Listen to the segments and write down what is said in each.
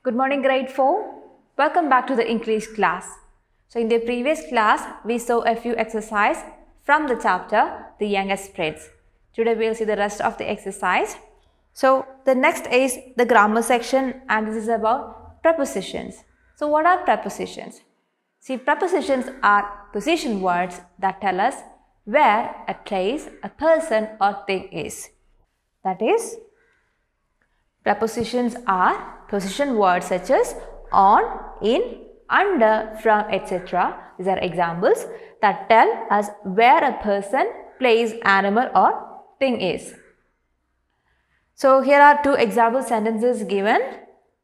Good morning, grade 4. Welcome back to the English class. So in the previous class, we saw a few exercises from the chapter, The Youngest Prince. Today we will see the rest of the exercise. So the next is the grammar section, and this is about prepositions. So what are prepositions? See, prepositions are position words that tell us where a place, a person or thing is. That is, prepositions are position words such as on, in, under, from, etc. These are examples that tell us where a person, place, animal or thing is. So here are two example sentences given.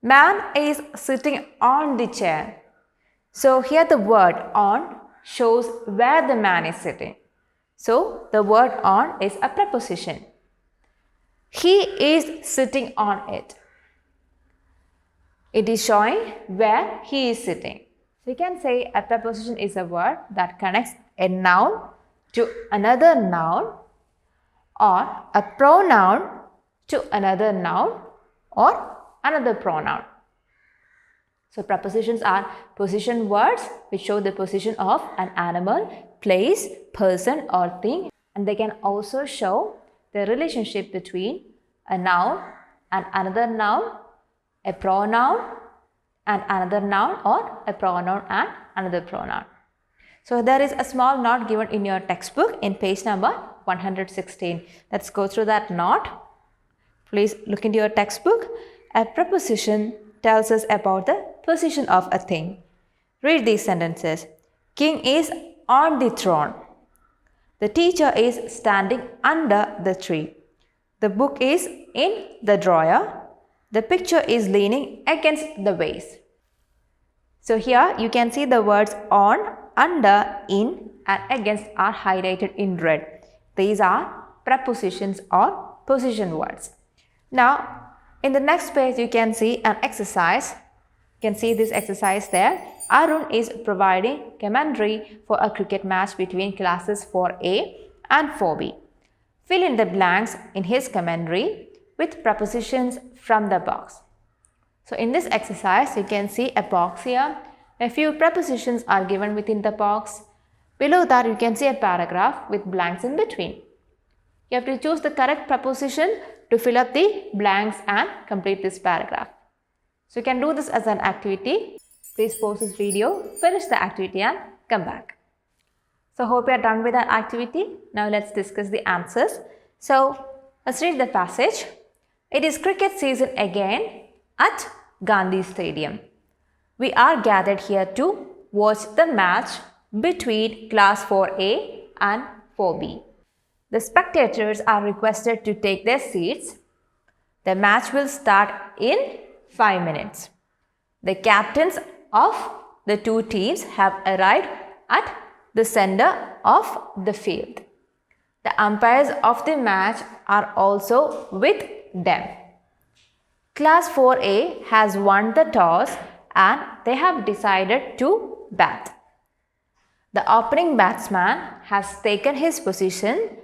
Man is sitting on the chair. So here the word on shows where the man is sitting. So the word on is a preposition. He is sitting on it. It is showing where he is sitting. So you can say a preposition is a word that connects a noun to another noun, or a pronoun to another noun or another pronoun. So prepositions are position words which show the position of an animal, place, person or thing, and they can also show the relationship between a noun and another noun, a pronoun and another noun, or a pronoun and another pronoun. So there is a small note given in your textbook in page number 116. Let's go through that note. Please look into your textbook. A preposition tells us about the position of a thing. Read these sentences. King is on the throne. The teacher is standing under the tree. The book is in the drawer. The picture is leaning against the vase. So here you can see the words on, under, in and against are highlighted in red. These are prepositions or position words. Now in the next page you can see an exercise. You can see this exercise there. Arun is providing commentary for a cricket match between classes 4A and 4B. Fill in the blanks in his commentary with prepositions from the box. So in this exercise you can see a box here. A few prepositions are given within the box. Below that you can see a paragraph with blanks in between. You have to choose the correct preposition to fill up the blanks and complete this paragraph. So you can do this as an activity. Please pause this video, finish the activity and come back. So hope you are done with that activity. Now let's discuss the answers. So let's read the passage. It is cricket season again at Gandhi Stadium. We are gathered here to watch the match between class 4A and 4B. The spectators are requested to take their seats. The match will start in 5 minutes. The captains of the two teams have arrived at the center of the field. The umpires of the match are also with them. Class 4A has won the toss and they have decided to bat. The opening batsman has taken his position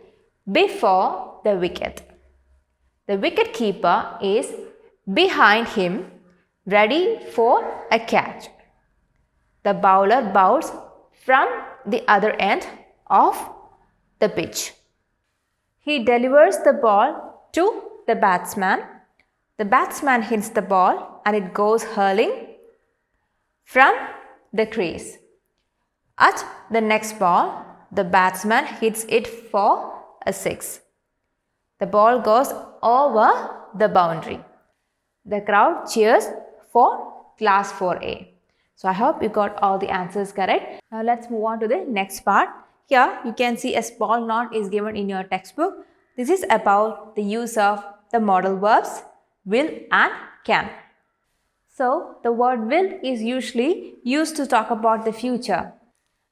before the wicket. The wicket keeper is behind him, ready for a catch. The bowler bows from the other end of the pitch. He delivers the ball to the batsman. The batsman hits the ball and it goes hurling from the crease. At the next ball, the batsman hits it for a 6. The ball goes over the boundary. The crowd cheers for class 4A. So I hope you got all the answers correct. Now let's move on to the next part. Here you can see a small note is given in your textbook. This is about the use of the modal verbs will and can. So the word will is usually used to talk about the future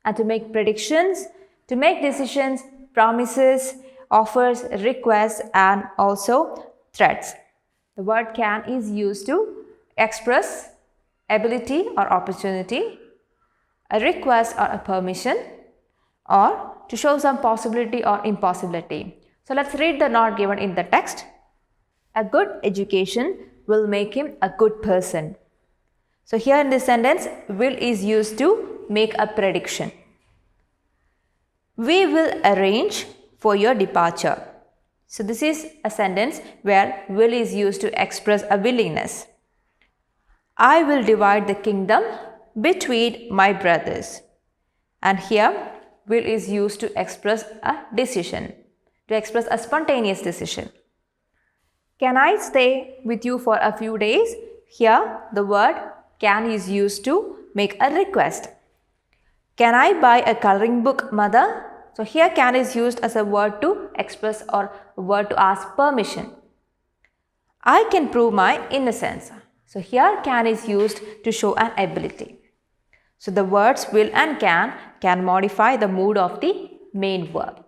and to make predictions, to make decisions, promises, offers, requests and also threats. The word can is used to express ability or opportunity, a request or a permission, or to show some possibility or impossibility. So let's read the note given in the text. A good education will make him a good person. So here in this sentence, will is used to make a prediction. We will arrange for your departure. So this is a sentence where will is used to express a willingness. I will divide the kingdom between my brothers. And here will is used to express a decision, to express a spontaneous decision. Can I stay with you for a few days? Here the word can is used to make a request. Can I buy a coloring book, mother? So here can is used as a word to express or a word to ask permission. I can prove my innocence. So here can is used to show an ability. So the words will and can modify the mood of the main verb.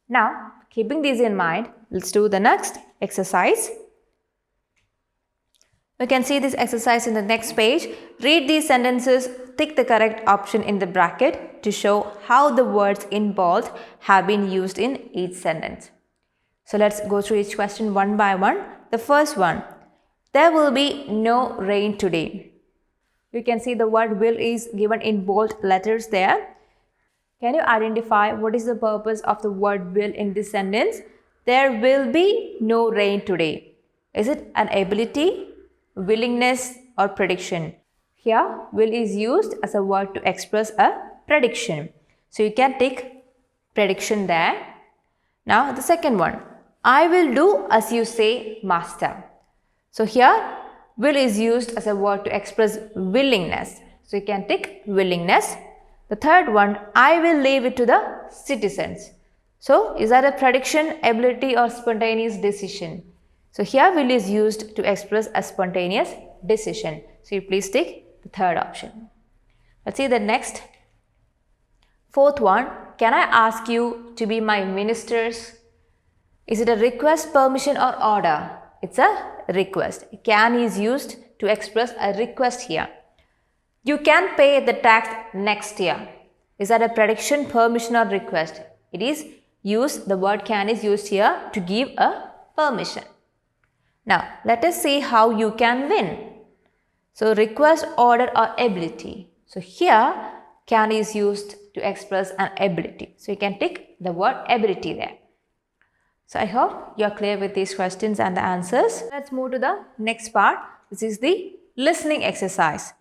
Now, keeping these in mind, let's do the next exercise. You can see this exercise in the next page. Read these sentences, tick the correct option in the bracket to show how the words in bold have been used in each sentence. So let's go through each question one by one. The first one, there will be no rain today. You can see the word will is given in bold letters there. Can you identify what is the purpose of the word will in this sentence? There will be no rain today. Is it an ability, willingness, or prediction? Here, will is used as a word to express a prediction. So you can take prediction there. Now the second one, I will do as you say, master. So here, will is used as a word to express willingness. So you can take willingness. The third one, I will leave it to the citizens. So is that a prediction, ability, or spontaneous decision? So here will is used to express a spontaneous decision. So you please take the third option. Let's see the next. Fourth one, can I ask you to be my ministers? Is it a request, permission, or order? It's a request. Can is used to express a request here. You can pay the tax next year. Is that a prediction, permission, or request? It is used, the word can is used here to give a permission. Now, let us see how you can win. So, request, order, or ability. So, here can is used to express an ability. So, you can tick the word ability there. So, I hope you are clear with these questions and the answers. Let's move to the next part. This is the listening exercise.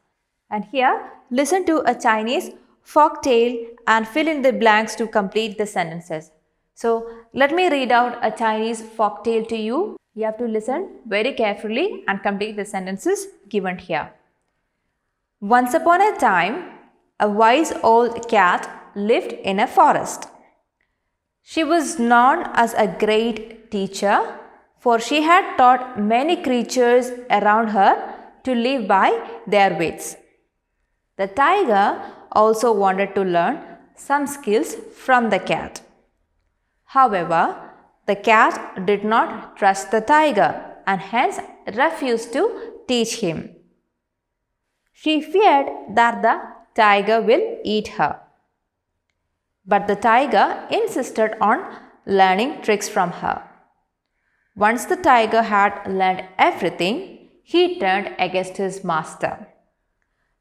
And here, listen to a Chinese folk tale and fill in the blanks to complete the sentences. So, let me read out a Chinese folk tale to you. You have to listen very carefully and complete the sentences given here. Once upon a time, a wise old cat lived in a forest. She was known as a great teacher, for she had taught many creatures around her to live by their wits. The tiger also wanted to learn some skills from the cat. However, the cat did not trust the tiger and hence refused to teach him. She feared that the tiger will eat her. But the tiger insisted on learning tricks from her. Once the tiger had learned everything, he turned against his master.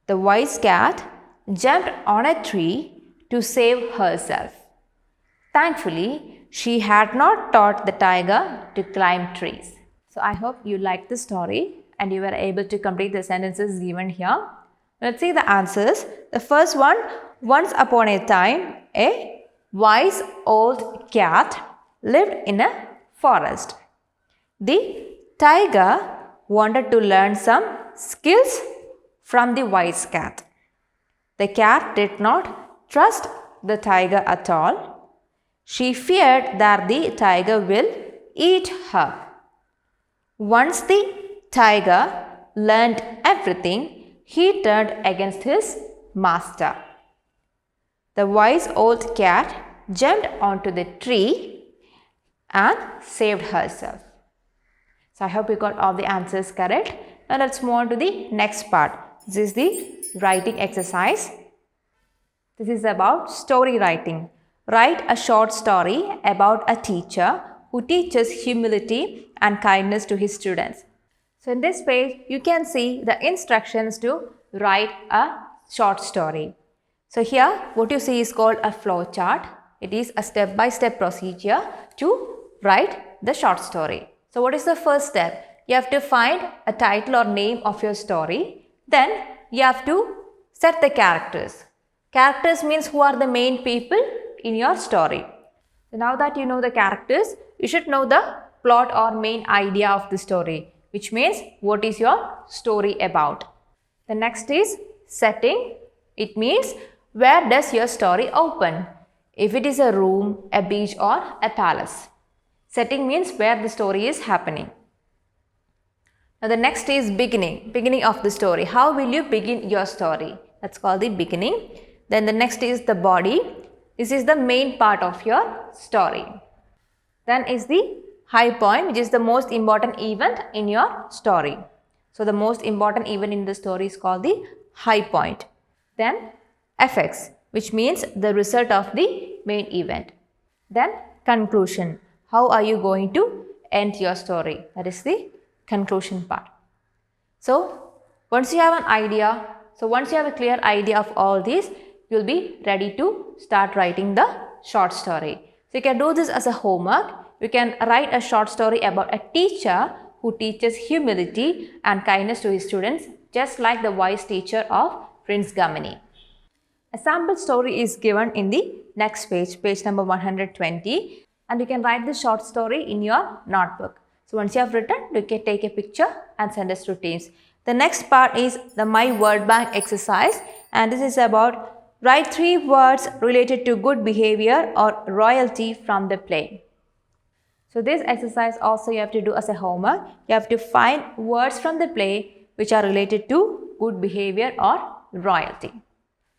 The wise cat jumped on a tree to save herself. Thankfully, she had not taught the tiger to climb trees. So I hope you liked the story and you were able to complete the sentences given here. Let's see the answers. The first one, once upon a time, a wise old cat lived in a forest. The tiger wanted to learn some skills from the wise cat. The cat did not trust the tiger at all. She feared that the tiger will eat her. Once the tiger learned everything, he turned against his master. The wise old cat jumped onto the tree and saved herself. So I hope you got all the answers correct. Now let's move on to the next part. This is the writing exercise. This is about story writing. Write a short story about a teacher who teaches humility and kindness to his students. So in this page, you can see the instructions to write a short story. So here, what you see is called a flow chart. It is a step-by-step procedure to write the short story. So what is the first step? You have to find a title or name of your story. Then you have to set the characters. Characters means who are the main people in your story. So now that you know the characters, you should know the plot or main idea of the story, which means what is your story about. The next is setting. It means where does your story open? If it is a room, a beach or a palace. Setting means where the story is happening. Now the next is beginning of the story. How will you begin your story? That's called the beginning. Then the next is the body. This is the main part of your story. Then is the high point, which is the most important event in your story. So the most important event in the story is called the high point. Then effects, which means the result of the main event. Then conclusion. How are you going to end your story? That is the conclusion part. So once you have an idea, once you have a clear idea of all these, you will be ready to start writing the short story. So you can do this as a homework. You can write a short story about a teacher who teaches humility and kindness to his students, just like the wise teacher of Prince Gamini. A sample story is given in the next page, page number 120, and you can write the short story in your notebook. So once you have written, you can take a picture and send us to teams. The next part is the My Word Bank exercise, and this is about write 3 words related to good behavior or royalty from the play. So this exercise also you have to do as a homework. You have to find words from the play which are related to good behavior or royalty.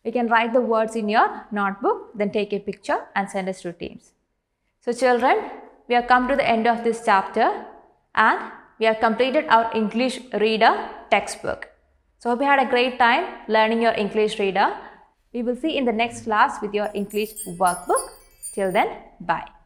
You can write the words in your notebook, then take a picture and send us to teams. So children, we have come to the end of this chapter and we have completed our English Reader textbook. So hope you had a great time learning your English Reader. We will see in the next class with your English workbook. Till then, bye.